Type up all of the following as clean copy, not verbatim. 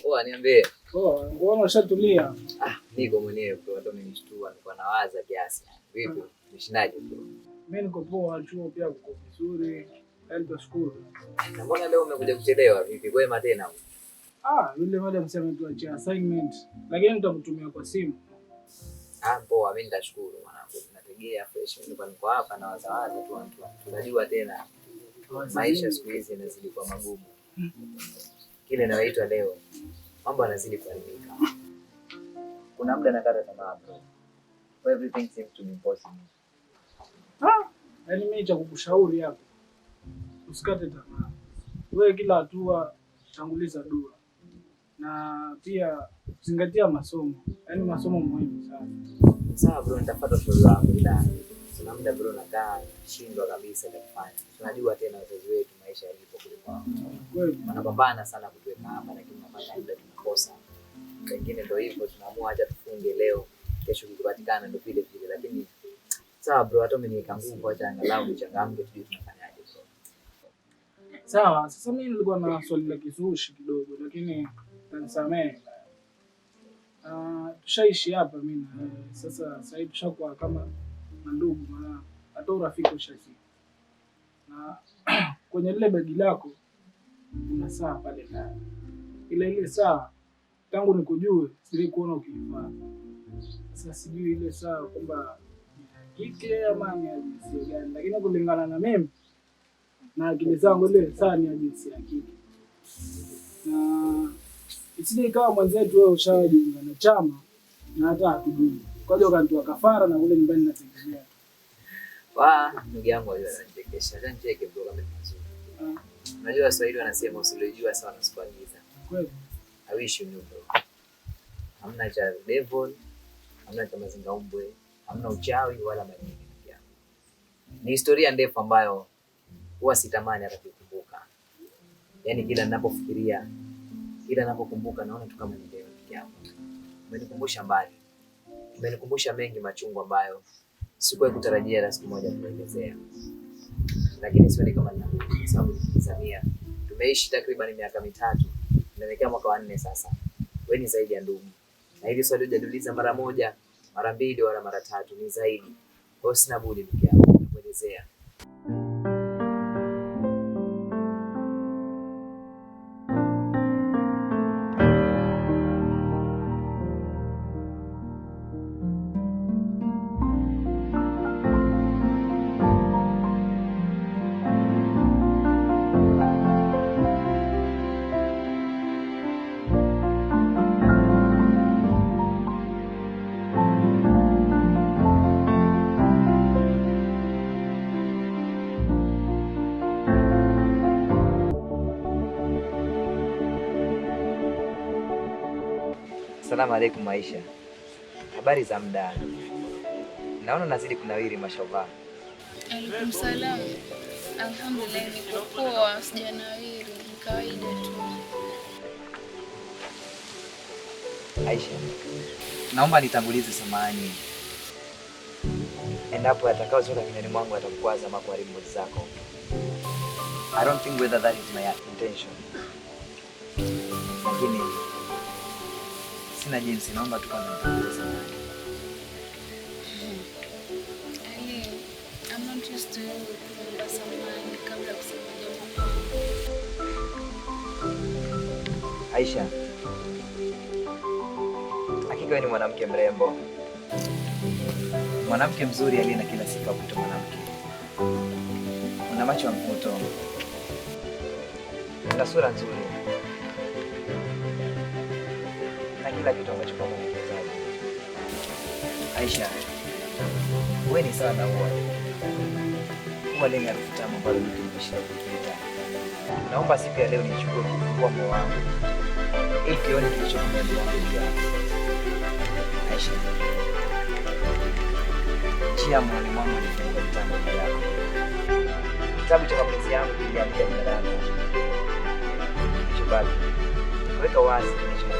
Poa, niambie. Poa, mbona ushatulia? Niko mwenyewe bro, hata umenishtua, nilikuwa nawaza kiasi. Vipi? Umeshindaje bro? Mimi niko poa, chuo pia kuko vizuri. Tunashukuru. Na mbona leo umekuja kuchelewa? Vipi? Kwema tena? Yule madam msema tuachie assignment, lakini nitakutumia kwa simu. Poa, mimi nitashukuru mwanangu. Nategea fresh, niko hapa na wazawaza tu. Tunajua tena maisha siku hizi yanazidi kuwa magumu. Kile inayoitwa leo, mambo yanazidi kuharibika. Kuna muda nakata tamaa bro. Everything seems to be impossible. Yaani mimi cha kukushauri hapa, usikate tamaa. Wewe kila hatua tanguliza dua. Na pia zingatia masomo. Yaani masomo muhimu sana. Sawa bro, nitafuata ushauri wako, ila kuna muda bro nakaa shindwa kabisa kufanya. Tunajua tena wazazi wetu maisha yalipo kule kwao. Kweli wanapambana sana kutuweka hapa, lakini tunapata muda tunakosa. Wengine ndio hivyo, tunaamua acha tufunge leo, kesho kikipatikana ndio vile vile. Lakini sawa bro, hata mimi niweka nguvu, acha angalau nichangamke, tujue tunafanyaje bro. Sawa, sasa mimi nilikuwa na swali la kizushi kidogo, lakini utanisamehe. Tushaishi hapa mimi na wewe. Sasa hivi tushakuwa kama ndugu, maana hata urafiki ushazidi. Na kwenye lile begi lako kuna saa pale ndani. Ile saa tangu nikujue sili kuona ukivaa. Sasa sijui ile saa kwamba kike ama ni jinsia gani, lakini kulingana na mimi na akili zangu ile saa ni ya jinsia ya kike. Na isije ikawa mwenzetu wewe ushajiunga na chama na hata hatujui. Kwa hiyo kanitoa kafara na kule nyumbani nategemea. Ndugu yangu anachekesha. Acha nicheke bro kama nzuri. Unajua Waswahili wanasema usilojua sawa na usipoagiza. Kweli. I wish you knew bro. Hamna cha devil, hamna cha mazingaumbwe, hamna uchawi wala majini. Ni historia ndefu ambayo huwa sitamani hata kukumbuka. Yaani kila ninapofikiria, kila ninapokumbuka naona tu kama ni leo yangu. Umenikumbusha mbali. Umenikumbusha mengi machungu ambayo sikuwahi kutarajia hata siku moja kuelezea. Lakini sioni kama ninakuja kwa sababu nikizamia. Tumeishi takriban miaka 3. Tunaelekea mwaka wa 4 sasa. Wewe ni zaidi ya ndugu. Na hili swali hujajiuliza mara moja, mara 2 wala mara 3, ni zaidi. Kwa hiyo sina budi ndugu yangu kuelezea. Asalamu alaykum Maisha. Habari za muda? Naona nazidi kunawiri mashallah. Alaykum salam. Alhamdulillah niko poa, sijanawiri, ni kawaida tu. Aisha, naomba nitangulize samahani endapo atakaotoka kinywani mwangu atakukwaza ama kuharibu mood zako. I don't think whether that is my intention. Lakini sina jinsi, naomba tu kwanza nitangulize samahani. I'm not used to kuomba samahani kabla kusema jambo. Aisha, hakika wewe ni mwanamke mrembo, mwanamke mzuri aliye na kila sifa kuto mwanamke. Una macho ya mvuto, una sura nzuri na kila kitu ambacho kama unahitaji. Aisha, wewe ni sawa na ua lenye harufu tamu ambalo nimeshinda kukiita. Naomba siku ya leo nichukue kufungua moyo wangu ili kione kilichokuwa ndani yangu. Aisha, njia moyoni mwangu ilifunguka kitabu yako. Kitabu cha mapenzi yangu kiliandika jina lako. Chobaki, weka wazi kilichokuwa.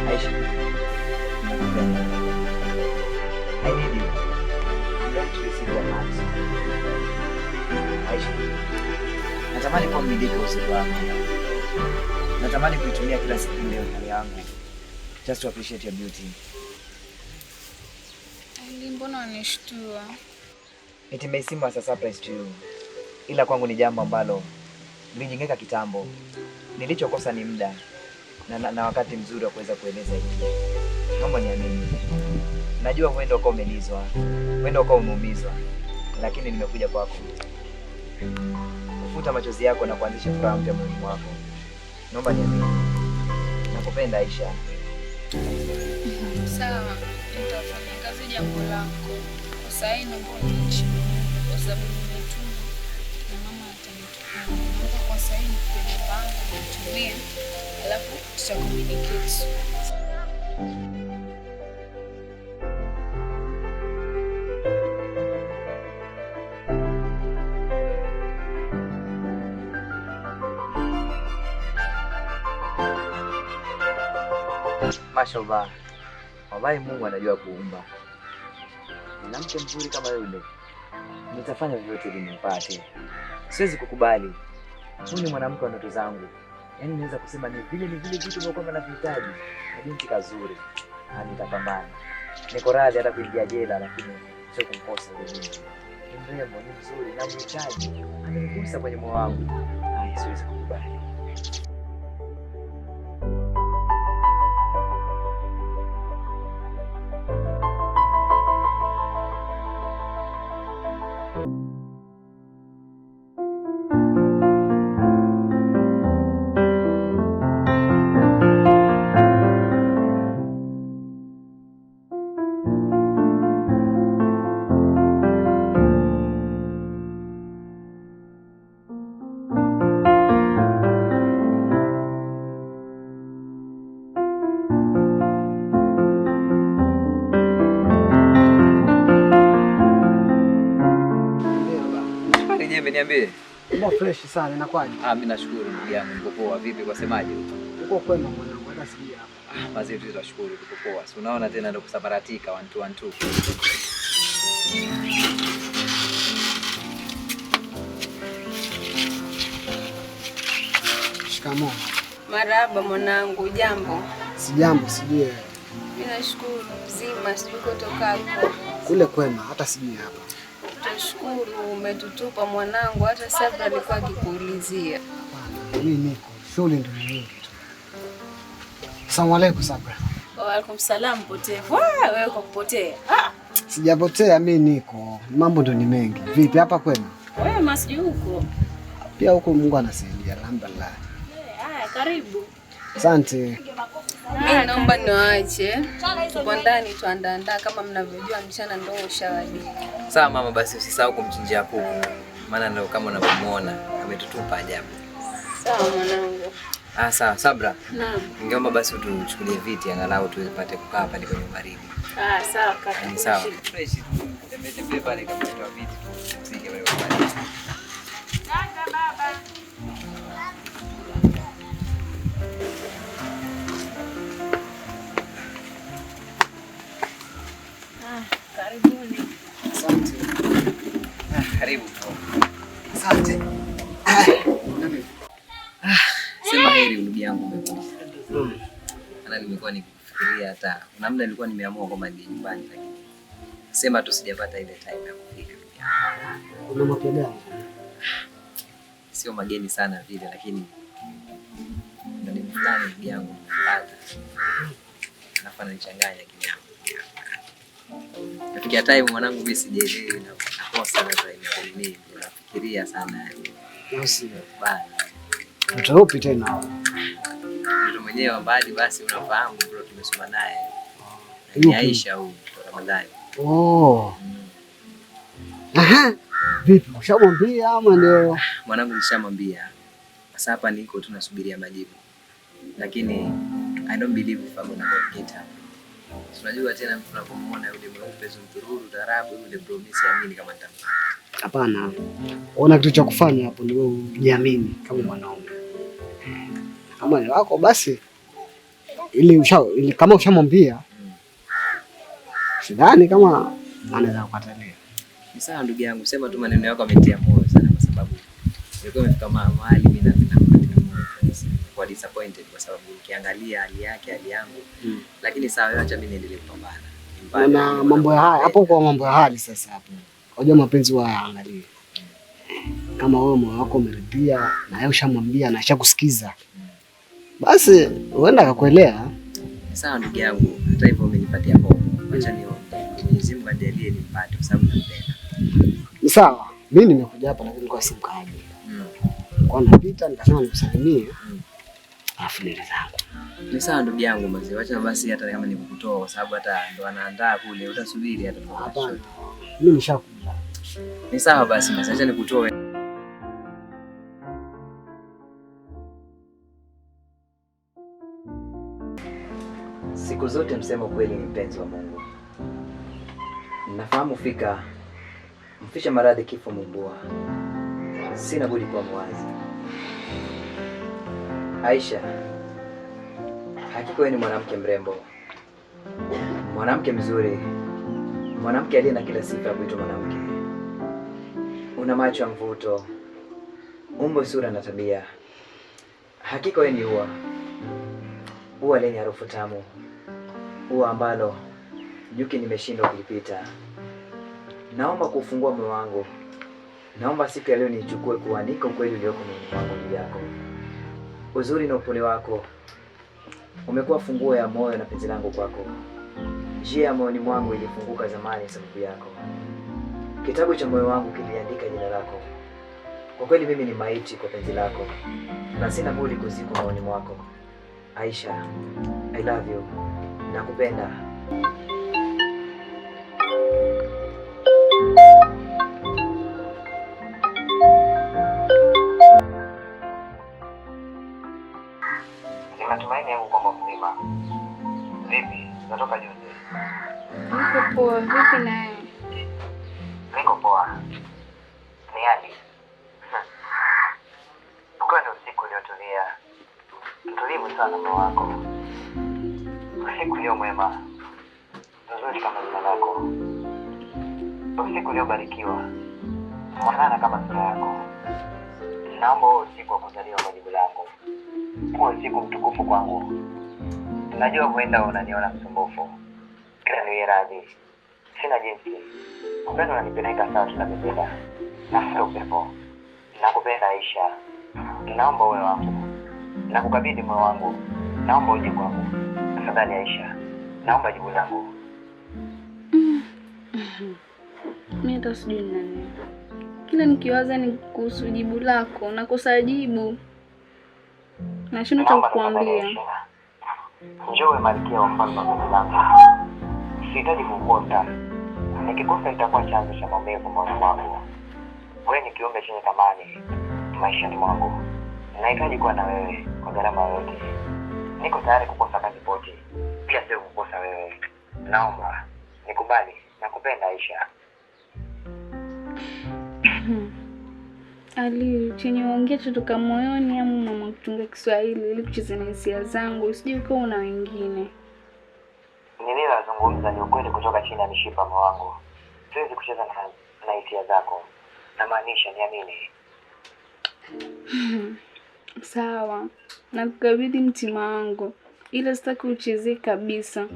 Aisha, nakupenda. I need you. I'm ready to receive your heart. Aisha, Natamani kuwa mmiliki wa usiku wangu. Natamani kuitumia kila siku leo hali yangu. Just to appreciate your beauty. Mbona unishtua? It may seem as a surprise to you. Ila kwangu ni jambo ambalo lilijengeka kitambo. Nilichokosa ni muda na wakati mzuri wa kuweza kueleza hili. Naomba niamini. Najua huenda uko umelizwa, huenda uko umeumizwa, lakini nimekuja kwako kufuta machozi yako na kuanzisha furaha mpya moyoni mwako. Naomba niamini. Nakupenda Aisha. Sawa, nitafanya kazi jambo lako. Kwa sasa naomba uniachilie kwa sababu nimetuma na mama atanituma. Naomba kwa sasa nipende bangu nitumie, alafu tutakommunicate. Mashallah. Wallahi Mungu anajua kuumba. Mwanamke mzuri kama yule. Nitafanya vyote ili nimpate. Siwezi kukubali. Huyu ni mwanamke wa ndoto zangu. Yaani naweza kusema ni vile vitu ambavyo navihitaji. Na binti kazuri. Na nitapambana. Niko radhi hata kuingia jela lakini sio kumkosa yule binti. Ni mrembo, ni mzuri na mhitaji. Amenigusa kwenye moyo wangu. Siwezi kukubali. Niambie. Mbona fresh sana inakwaje? Mimi nashukuru ndugu yangu, niko poa. Vipi kwa semaje? Uko kwema mwanangu, hata sija hapa. Basi tunashukuru tuko poa. Si unaona tena ndio kusabaratika 1 2 1 2. Shikamoo. Marahaba mwanangu, jambo? Si jambo, sijui. Mimi nashukuru mzima, sijui kutokako. Kule kwema, hata sijui hapa. Tunashukuru umetutupa mwanangu, hata Sabra alikuwa akikuulizia. Mimi niko shule ndio nyingi tu. Asalamu alaykum Sabra. Wa alaykum salam potevu. Wewe uko kupotea? Sijapotea, mimi niko. Mambo ndio ni mengi. Vipi hapa kwema? Wewe masiji huko. Pia huko Mungu anasaidia, alhamdulillah. Haya, karibu. Asante. Mimi naomba niwaache. Tupo ndani tuandaandaa kama mnavyojua mchana ndio ushawadia. Sawa mama, basi usisahau kumchinjia kuku. Maana ndio kama unavyomuona ametutupa ajabu. Sawa mwanangu. Sawa Sabra. Naam. Ningeomba basi utuchukulie viti angalau tupate kukaa hapa kwenye baridi. Sawa kaka. Sawa. Fresh tu. Tembee pale kama kwa viti tusike pale kwa baridi. Dada baba. Karibuni. Asante. Karibu. Asante. Sema heri ndugu yangu umekuja. Ana nimekuwa nikifikiria hata kuna muda nilikuwa nimeamua kwamba nije nyumbani lakini sema tu sijapata ile time ya kufika. Kuna mapya gani? Sio mageni sana vile lakini ndio ni fulani ndugu yangu nimepata. Nafanya nichanganya kinyama. Nafikia time mwanangu mimi sijaelewi na nakosa sana nini. Nafikiria sana yani. Sio Bana. mtu upi tena? Mtu mwenyewe mbali basi unafahamu bro, tumesoma naye. Ni Aisha huyu kutoka Ramadhani. Aha. Vipi? Ushamwambia ama ndio? Mwanangu nishamwambia. Sasa hapa niko tunasubiria majibu. Lakini I don't believe if I'm gonna get her. Unajua tena mtu unapomuona yule mweupe zuntururu tarabu yule bro, mimi siamini kama nitampata. Hapana. Ona kitu cha kufanya hapo ni wewe ujiamini kama mwanaume. Kama ni wako basi ili kama ushamwambia sidhani kama anaweza kukatalia. Ni sawa ndugu yangu, sema tu maneno yako ametia moyo sana kwa sababu Ilikuwa imefika mahali mimi na katika moyo kabisa. Kwa disappointed kwa sababu ukiangalia hali yake, hali yangu. Lakini sawa, acha mimi niendelee kupambana. Na mambo ya haya hapo, kwa mambo ya hali sasa hapo. Unajua mapenzi waangalie. Kama wewe moyo wako umeridhia na yeye ushamwambia na ashakusikiza, basi huenda akakuelewa. Sawa ndugu yangu, hata hivyo umenipatia hope. Acha niombe Mwenyezi Mungu ajalie nipate kwa sababu nampenda. Ni sawa. Mimi nimekuja hapa lakini kwa simu kaji. Kwa napita nikasema nikusalimie. Alafu nile zangu. Ni sawa ndugu yangu mzee. Acha basi hata kama nikukutoa kwa sababu hata ndo anaandaa kule, utasubiri hata kwa hapana. Mimi nishakuja. Ni sawa basi mzee, acha nikutoe. Siku zote msemo kweli ni mpenzi wa Mungu. Nafahamu fika mfisha maradhi kifo mumbua. Sina budi kuwa mwazi. Aisha, hakika wewe ni mwanamke mrembo, mwanamke mzuri, mwanamke aliye na kila sifa ya kuitwa mwanamke. Una macho ya mvuto, umbo, sura na tabia. Hakika wewe ni ua lenye harufu tamu, ua ambalo nyuki nimeshindwa kulipita. Naomba kufungua moyo wangu. Naomba siku ya leo nichukue kuandika ukweli ulioko moyoni mwangu juu yako. Uzuri na upole wako umekuwa funguo ya moyo na penzi langu kwako. Njia ya moyoni mwangu ilifunguka zamani sababu yako. Kitabu cha moyo wangu kiliandika jina lako. Kwa kweli mimi ni maiti kwa penzi lako na sina budi kuzikwa moyoni mwako. Aisha, I love you. Nakupenda. Matumaini yangu kwamba mzima. Vipi? Natoka juzi. Niko poa, vipi naye? Niko poa. Ni hali. Uko ndo usiku uliotulia. Tulivu sana moyo wako. Usiku ulio mwema. Nzuri kama jina lako. Usiku uliobarikiwa. Mwanana kama sura yako. Naomba usiku wa kuzaliwa majibu langu. Kwa usiku mtukufu kwangu. Najua huenda unaniona msumbufu. Kila niwe radhi. Sina jinsi. Upendo unanipeleka sawa tunavyopenda. Nafuta upepo. Nakupenda Aisha. Naomba uwe wangu. Nakukabidhi moyo wangu. Naomba uje kwangu. Tafadhali Aisha. Naomba jibu langu. Mimi hata sijui nani. Kila nikiwaza ni kuhusu jibu lako, nakosa jibu. Nashindwa cha kukuambia. Njoo malkia wa mfalme wa penzi langu. Sihitaji kukukosa. Nikikosa itakuwa chanzo cha maumivu moyoni mwangu. Wewe ni kiumbe chenye thamani maishani mwangu. Nahitaji kuwa na wewe kwa gharama yoyote. Niko tayari kukosa kazi pote, pia sio kukosa wewe. Naomba nikubali, nakupenda Aisha. Ali, chenye ongea kutoka moyoni ama mama kutunga Kiswahili ili kucheza na hisia zangu, usije ukawa una wengine. Ninazungumza ni ukweli kutoka chini ya mishipa moyo wangu. Siwezi kucheza na hisia zako. Namaanisha niamini. Sawa. Nakukabidhi mtima wangu. Ila sitaki uchezee kabisa.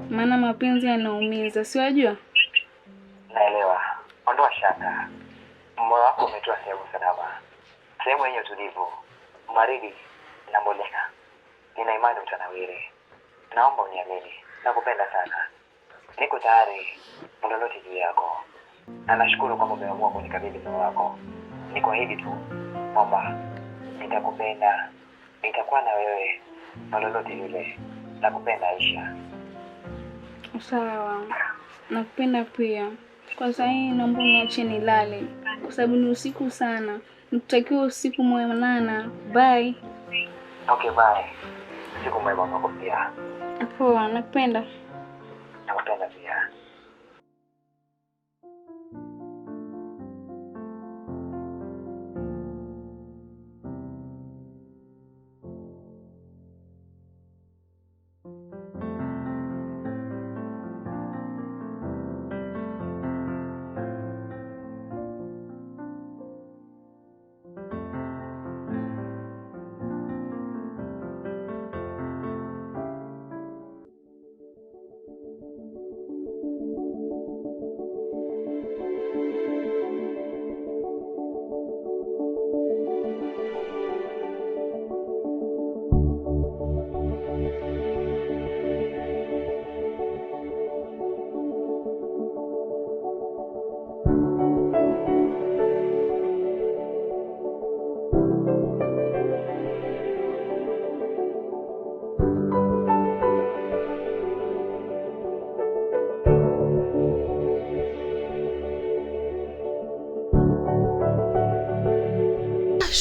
Maana mapenzi yanaumiza, si wajua? Naelewa. Ondoa shaka. Moyo wako umetoa sehemu salama. Sehemu yenye utulivu, baridi na mbolea. Nina imani utanawiri. Naomba uniamini. Nakupenda sana. Niko tayari lolote juu yako. Na nashukuru kwamba umeamua kunikabidhi moyo wako. Nikuahidi tu kwamba nitakupenda, nitakuwa na wewe lolote lile. Nakupenda Aisha. Sawa. Nakupenda pia. Kwa sasa naomba niache nilale kwa sababu ni usiku sana. Nikutakia usiku mwema. Bye. Okay, bye. Usiku mwema kwako pia. Poa, nakupenda. Nakupenda pia.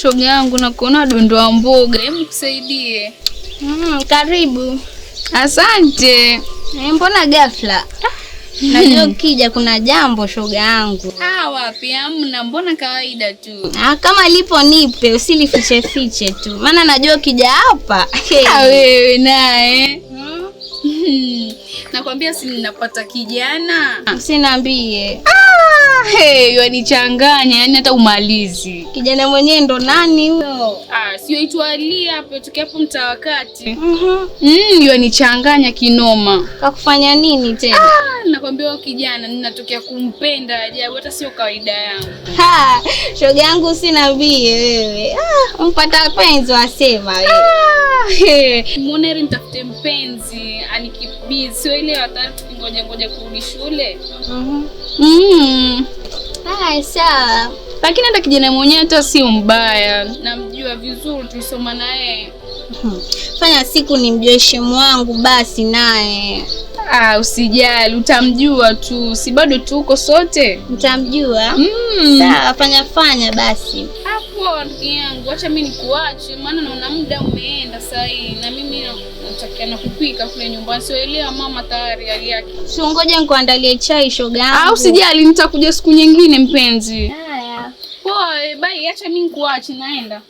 shoga yangu na kuona dondoa mboga. Hebu kusaidie. Karibu. Asante. Mbona ghafla? Najua ukija kuna jambo shoga yangu. Wapi hamna, mbona kawaida tu. Kama lipo nipe, usilifiche fiche tu. Maana najua ukija hapa. Wewe naye. Nakwambia si ninapata kijana. Usiniambie. Wanichanganya, yani hata umalizi. Kijana mwenyewe ndo nani huyo? Sio itwa Ali hapo, tukia hapo mtawakati. Wanichanganya kinoma. Kakufanya nini tena? Nakwambia huyo kijana ninatokea kumpenda ajabu, hata sio kawaida yangu. Shoga yangu usiniambie wewe. Mpata penzi wasema wewe. Muoneri nitafute mpenzi, anikibizi. Sio ile hata ngoja kurudi shule. Sawa. Lakini hata kijana mwenyewe hata sio mbaya. Namjua vizuri, tulisoma naye. Fanya siku nimjue shemu wangu basi naye. Usijali, utamjua tu. Si bado tuko sote? Utamjua? Sawa, fanya basi. Hapo ndugu yangu, acha mimi nikuache maana naona muda umeenda sasa hivi na mimi nataka na kupika kule nyumbani. Sioelewa mama tayari hali yake. Si ngoja nikuandalie chai shoga yangu. Usijali, nitakuja siku nyingine mpenzi. Haya. Poa, bye, acha mimi nikuache naenda.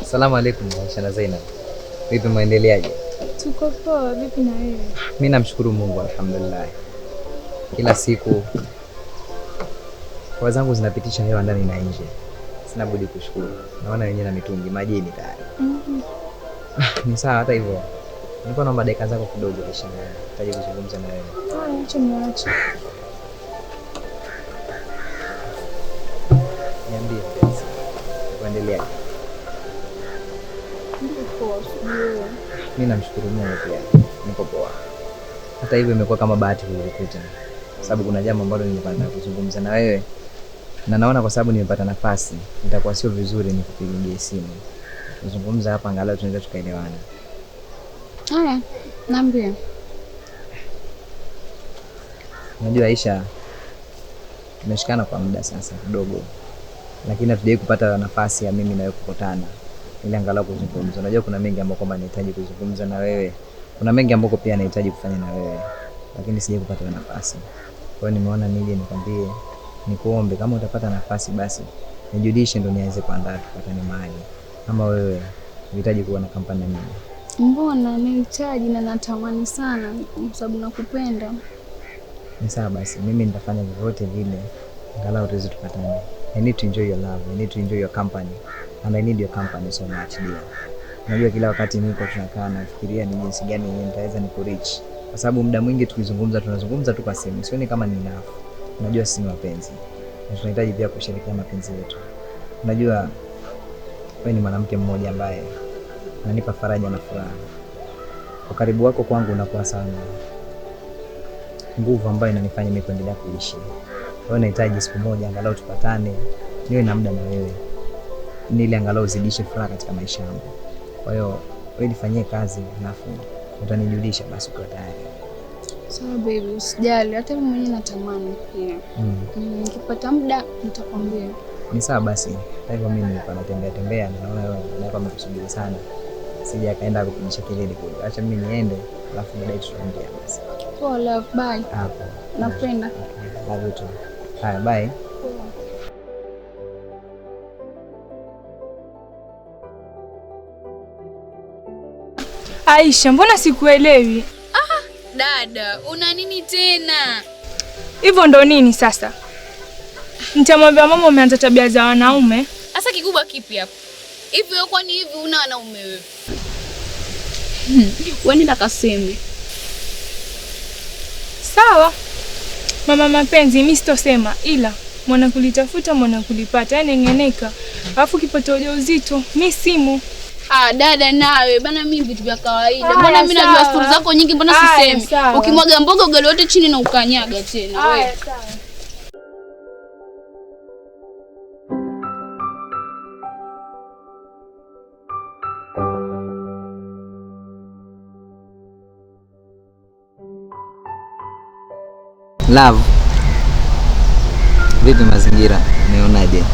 Asalamu alaykum Shana Zainab. Vipi maendeleaje? Tuko poa, vipi na wewe? Mimi namshukuru Mungu alhamdulillah. Kila siku kwa zangu zinapitisha hewa ndani na nje. Sina budi kushukuru. Naona wenyewe na mitungi majini tayari. Ni sawa hata hivyo. Nilikuwa naomba dakika zako kidogo kisha nitaje kuzungumza na wewe. Acha niache. Niambie basi. Kuendeleaje? Mimi namshukuru Mungu pia. Niko poa. Hata hivyo imekuwa kama bahati kukukuta. Sababu kuna jambo ambalo nilipanda kuzungumza na wewe. Na naona kwa sababu nimepata nafasi, itakuwa sio vizuri nikupigie simu. Kuzungumza hapa angalau tunaweza tukaelewana. Haya, niambie. Unajua Aisha, tumeshikana kwa muda sasa kidogo. Lakini hatujawahi kupata nafasi ya mimi na wewe kukutana. Ili angalau kuzungumza. Unajua kuna mengi ambayo kwamba nahitaji kuzungumza na wewe. Kuna mengi ambayo pia nahitaji kufanya na wewe. Lakini sijawahi kupata nafasi. Kwa hiyo nimeona nije nikwambie, nikuombe kama utapata nafasi basi nijudishe ndo niweze kuandaa tupatane mahali. Kama wewe unahitaji kuwa na kampani na mimi. Mbona nahitaji na natamani sana kwa sababu nakupenda. Ni sawa basi, mimi nitafanya vyovyote vile angalau tuweze tupatane. I need to enjoy your love. I need to enjoy your company. And I need your company so much dear. Unajua kila wakati niko tunakaa na fikiria ni jinsi gani nitaweza nikureach. Kwa sababu muda mwingi tukizungumza tunazungumza tu kwa simu. Sioni kama ni enough. Unajua sisi ni wapenzi. Na tunahitaji pia kushirikiana mapenzi yetu. Unajua wewe ni mwanamke mmoja ambaye unanipa faraja na furaha. Ukaribu wako kwangu unakuwa sana nguvu ambayo inanifanya mimi kuendelea kuishi. Kwa hiyo nahitaji siku moja angalau tupatane, niwe na muda na wewe. Ili angalau uzidishe furaha katika maisha yangu. Kwa hiyo wewe nifanyie kazi alafu utanijulisha basi uko tayari. Sawa baby, usijali, hata mimi mwenyewe natamani pia. Nikipata muda nitakwambia. Ni sawa basi. Hivyo mimi nilikuwa natembea na naona wewe unataka kukusubiri sana. Sija kaenda kupigisha kelele kule. Acha mimi niende alafu baadaye tutaongea basi. Poa love, bye. Hapo. Napenda. Love you too. Haya, bye. Aisha, mbona sikuelewi? Dada, una nini tena? Hivyo ndo nini sasa? Nitamwambia mama umeanza tabia za wanaume. Sasa kikubwa kipi hapo? Hivi wewe kwani hivi una wanaume wewe? Wewe nenda kaseme. Sawa. Mama mapenzi mimi sitosema, ila mwana kulitafuta mwana kulipata, yani ngeneka. Alafu kipata ujauzito, mimi simu. Dada nawe bana, mimi vitu vya kawaida. Mbona mimi najua stori zako nyingi, mbona sisemi? Ukimwaga mboga ugali wote chini na ukanyaga tena wewe. Sawa. Love. Vipi mazingira? Umeonaje?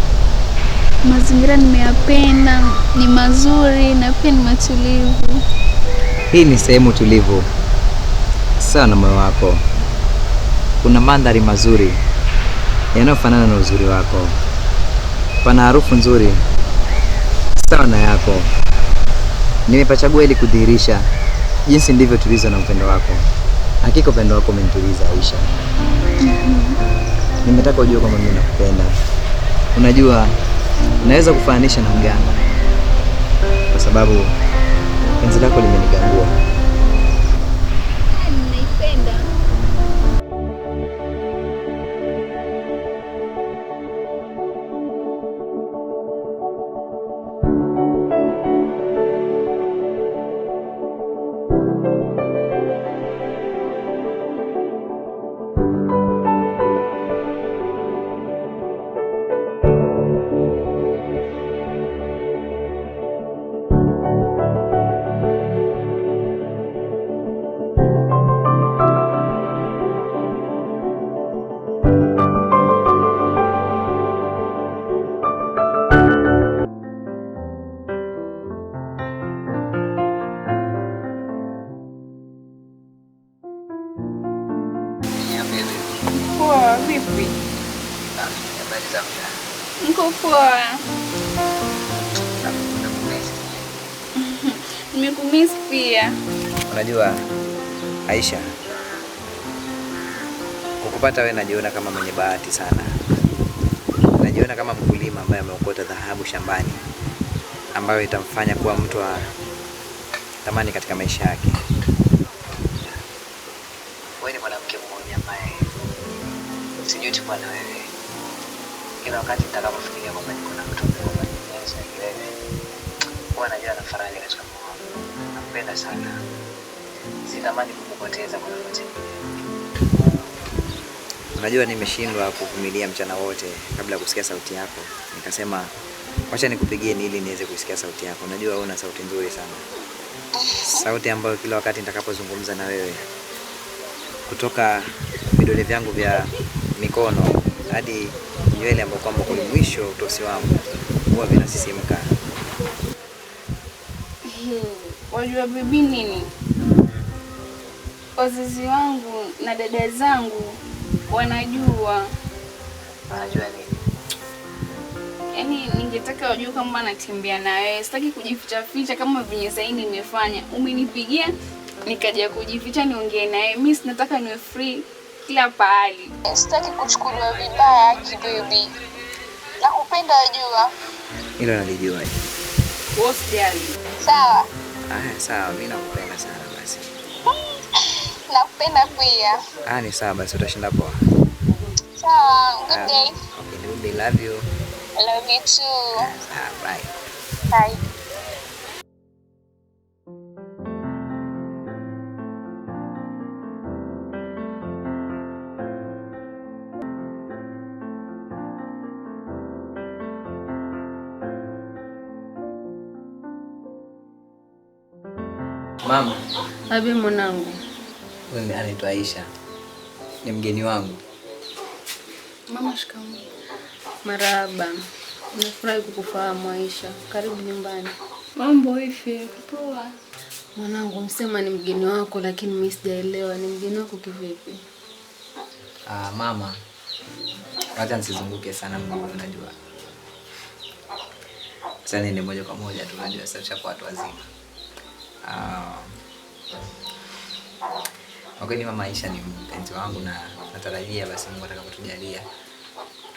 Mazingira nimeyapenda, ni mazuri na pia ni matulivu. Hii ni sehemu tulivu. Sawa na moyo wako. Kuna mandhari mazuri yanayofanana na uzuri wako. Pana harufu nzuri sawa na yako. Nimepachagua ili kudhihirisha jinsi ndivyo tulizo na upendo wako. Hakika upendo wako umenituliza Aisha. Nimetaka ujue kwamba mimi nakupenda. Unajua, naweza kufananisha na mganga kwa sababu penzi lako limenigangua. Ninaipenda. Poa, vipi? Habari za mtaa? Niko poa. Nimekumiss pia. Unajua Aisha, kukupata wewe najiona kama mwenye bahati sana. Najiona kama mkulima ambaye ameokota dhahabu shambani ambayo itamfanya kuwa mtu wa thamani katika maisha yake. Wewe ni mwanamke mmoja ambaye sijuti kuwa na wewe. Kila wakati nitakapofikiria kwamba niko na mtu ambaye anaweza kilele, huwa najua na faraja katika moyo wangu. Nampenda sana. Sitamani kukupoteza kwa lolote. Unajua nimeshindwa kuvumilia mchana wote kabla ya kusikia sauti yako. Nikasema wacha nikupigie ili niweze kusikia sauti yako. Unajua una sauti nzuri sana. Sauti ambayo kila wakati nitakapozungumza na wewe, kutoka vidole vyangu vya mikono hadi nywele ambayo kwamba kwa mwisho utosi wangu huwa vinasisimka. Wajua bibi nini? Wazazi wangu na dada zangu wanajua. Unajua nini? Yaani ningetaka wajue kama natembea na wewe. Sitaki kujificha ficha kama venye sasa nimefanya. Umenipigia nikaja kujificha niongee na wewe. Mimi nataka niwe free kila pahali. Sitaki kuchukuliwa vibaya kibibi. Nakupenda wajua. Hilo nalijua. Usijali. Sawa. Sawa, mimi nakupenda sana basi. Nakupenda pia. Ni sawa basi, utashinda poa. Sawa. Good day. Okay, good day. Love you. I love you too. Bye. Bye. Mama. Abi mwanangu. Wewe anaitwa Aisha. Ni mgeni wangu. Mama shikamoo. Marahaba. Nafurahi kukufahamu Aisha. Karibu nyumbani. Mambo hivi? Poa. Mwanangu, msema ni mgeni wako lakini mimi sijaelewa ni mgeni wako kivipi? Mama. Wacha nisizunguke sana mama, unajua. Sasa niende moja kwa moja tu, unajua sasa kwa watu wazima. Wakati mama Aisha ni mpenzi wangu na natarajia basi Mungu atakapotujalia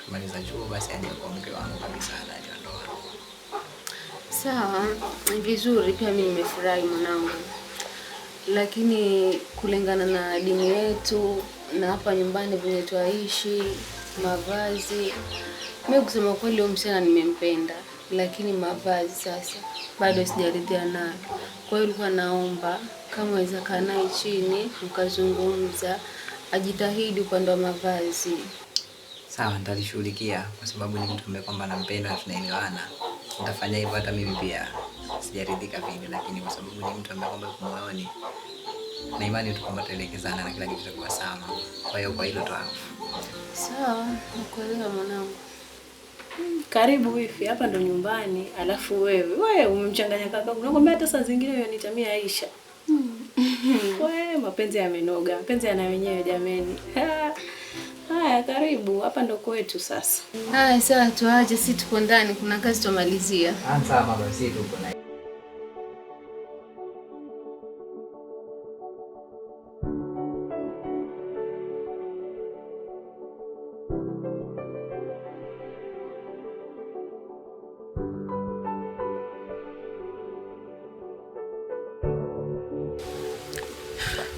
tumaliza chuo basi aje kwa mke wangu kabisa na ndoa. Sawa, vizuri, pia mimi nimefurahi mwanangu. Lakini kulingana na dini yetu na hapa nyumbani venye twaishi, mavazi, mimi kusema kweli huyo msichana nimempenda, lakini mavazi sasa bado sijaridhia nayo. Kwa hiyo nilikuwa naomba kama waweza kaa naye chini mkazungumza, ajitahidi upande wa mavazi. Sawa, nitalishughulikia kwa sababu ni mtu ambaye kwamba nampenda, tunaelewana. Nitafanya hivyo, hata mimi pia sijaridhika vile, lakini kwa sababu ni mtu ambaye kwamba yuko moyoni na imani tu kwamba tutaelekezana na kila kitu kitakuwa sawa. Kwa hiyo kwa hilo tu. Sawa, nakuelewa mwanangu. Karibu wifi, hapa ndo nyumbani. Alafu wewe umemchanganya kaka. Unakwambia hata saa zingine wewe nitamia Aisha. Wewe mapenzi yamenoga. Mapenzi yana wenyewe jameni. Haya, karibu. Hapa ndo kwetu sasa. Haya, sawa, tuaje, si tuko ndani, kuna kazi tumalizia. Sawa mama, si tuko na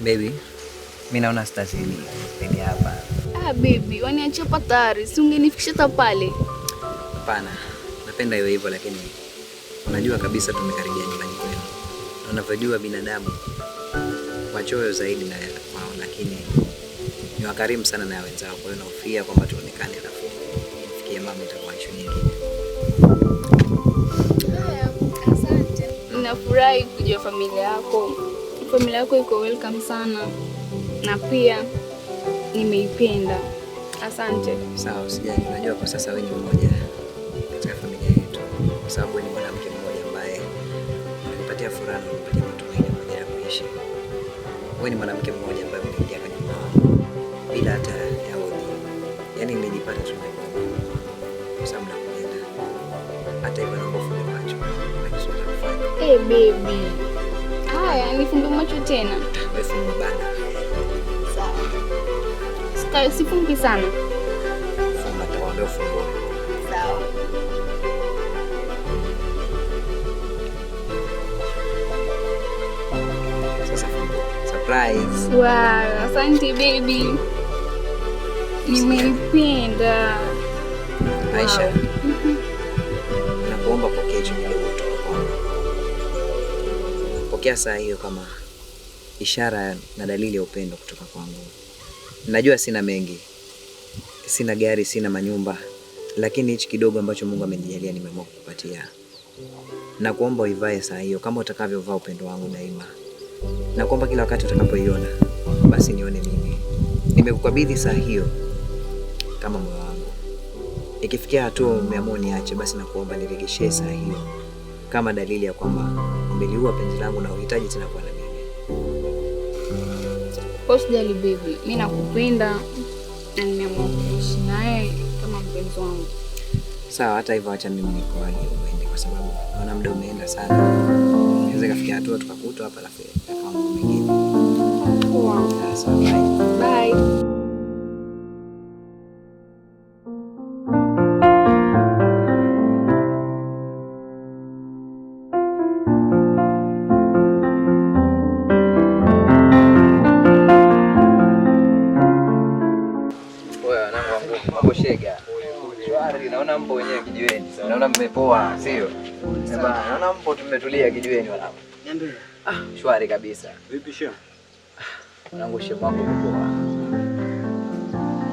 baby, mimi naona sitazidi pende hapa. Baby, waniachia patari, si ungenifikisha hata pale. Hapana, napenda iwe hivyo, lakini unajua kabisa tumekaribia nyumbani kwenu. Na unavyojua binadamu wachoyo zaidi na wao, lakini ni wakarimu sana na wenzao. Kwa hiyo nahofia kwamba tuonekane alafu nifikie mama itakuwa issue nyingine. Asante. Ninafurahi kujua familia yako. Familia yako iko welcome sana. Na pia nimeipenda. Asante. Sawa, usijali. Unajua kwa sasa wewe ni mmoja katika familia yetu, kwa sababu wewe ni mwanamke mmoja ambaye unanipatia furaha na unanipatia matumaini moja ya kuishi. Wewe ni mwanamke mmoja ambaye umeingia kwenye moyo bila hata ya odi. Yaani nimejipata tu kwa sababu nakupenda. Hata hivyo naomba ufunge macho. Baby. Haya, nifumbe macho tena. Wewe funga bana. Sawa. Sifungi sana. Funga, tawaambia ufungue. Sawa. Sasa surprise. Wow, asante baby. Nimeipenda. Aisha. Nakuomba pokea hicho kidogo kutoka kwangu. Pokea saa hiyo kama ishara na dalili ya upendo kutoka kwangu. Najua sina mengi, sina gari, sina manyumba, lakini hichi kidogo ambacho Mungu amenijalia nimeamua kukupatia. Nakuomba uivae saa hiyo kama utakavyovaa upendo wangu daima. Nakuomba kila wakati utakapoiona basi nione mimi nimekukabidhi saa hiyo kama moyo wangu. Ikifikia hatua umeamua niache, basi nakuomba niregeshe saa hiyo kama dalili ya kwamba umeliua penzi langu na uhitaji tena kuwa na mimi. Usijali baby, mimi nakupenda na nimeamua kuishi naye kama mpenzi wangu. Sawa, hata hivyo acha mimi nikuage uende kwa sababu naona muda umeenda sana. Naweza kufikia hatua tukakuta hapa alafu kama mambo mengine. Wow. Sawa, bye. Bye. Naona mpo wenyewe kijiweni. Naona mmepoa, sio? Naona mpo tumetulia kijiweni wanangu. Niambie. Shwari kabisa. Vipi shehe? Mwanangu shehe wangu mpoa.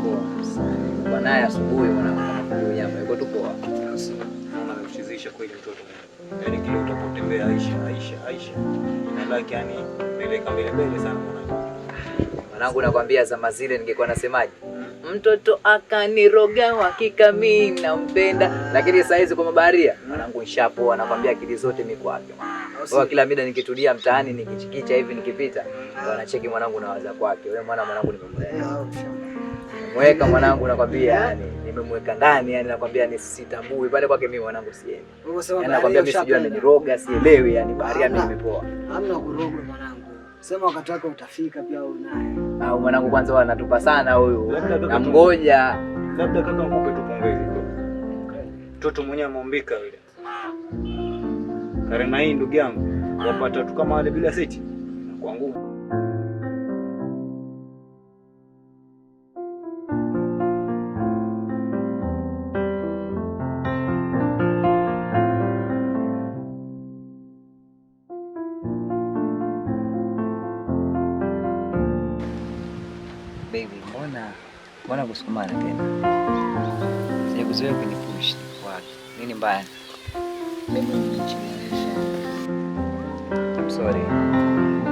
Poa. Bwana asubuhi mwanangu anakuja nyama. Yuko tu poa. Naona amekuchezesha kweli mtoto. Yaani kile utapotembea Aisha. Na like yani peleka mbele sana mwanangu. Mwanangu nakwambia zama zile ningekuwa nasemaje? Mtoto akaniroga hakika mimi nampenda, lakini saa hizi kwa mabaharia mwanangu nishapoa, nakwambia akili zote mimi kwake. Kwa kila mida nikitulia mtaani nikichikicha hivi nikipita, wanacheki mwanangu na waza kwake. Wewe mwanangu nimemweka mwanangu, nakwambia yani nimemweka ndani, yani nakwambia nisitambui pale kwake mimi mwanangu siendi. Yani nakwambia mimi sijui ameniroga, sielewi, yani baharia mimi nimepoa. Hamna kuroga mwanangu. Sema wakati wako utafika pia unaye. Au mwanangu kwanza anatupa sana huyu. Namngoja. Labda kaka nikupe tu pongezi tu. Mtoto mwenyewe ameumbika yule. Karena hii ndugu yangu, wapata tu kama wale bila seti. Kwa ngumu. Baby, mbona kusukumana tena? Sijakuzoea kunipush wapi? Nini mbaya? Baby, nimechelewesha. I'm sorry.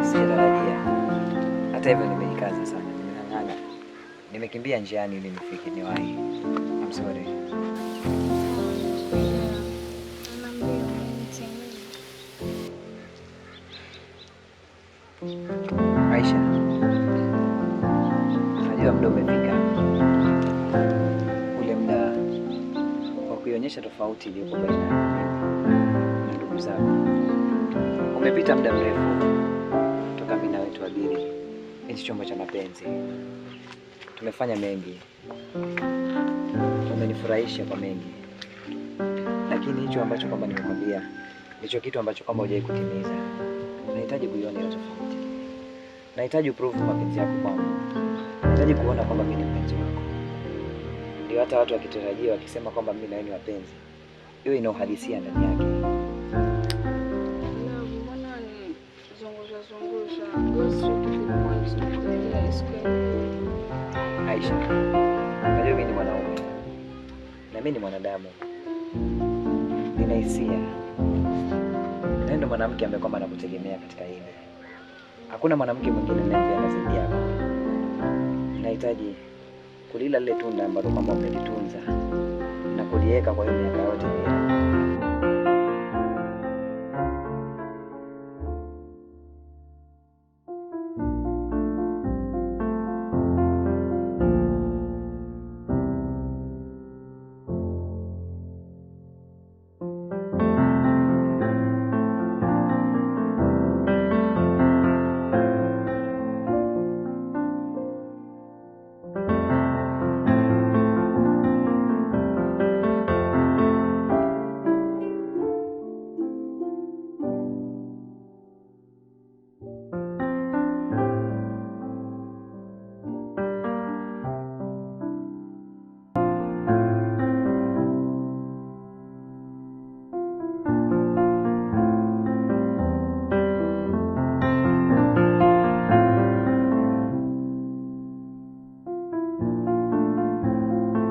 Sijatarajia. Hata hivyo nimejikaza sana. Nimeng'ang'ana. Nimekimbia njiani ili nifike niwahi. I'm sorry. Aisha. Najua muda umefika. Ule muda wa kuionyesha tofauti iliyopo baina ya ndugu zako. Umepita muda mrefu toka mimi na wewe tuabiri hichi chombo cha mapenzi. Tumefanya mengi. Umenifurahisha kwa mengi. Lakini hicho ambacho kwamba nimekwambia ndicho kitu ambacho kwamba hujai kutimiza. Nahitaji kuiona hiyo tofauti. Nahitaji proof mapenzi yako kwangu. Nahitaji kuona kwamba mimi ni mpenzi wako. Ndio hata watu wakitarajia wakisema kwamba mimi na wewe ni wapenzi, hiyo ina uhalisia ndani yake. Mbona ni zungusha go straight to the point na kuelewa isikweli. Aisha, najua mimi ni mwanaume na mimi ni mwanadamu. Nina hisia. Na ndio mwanamke ambaye kwamba anakutegemea katika hili. Hakuna mwanamke mwingine anayempenda zaidi yako. Nahitaji kulila lile tunda ambalo kwamba umelitunza na kuliweka kwa hiyo miaka yote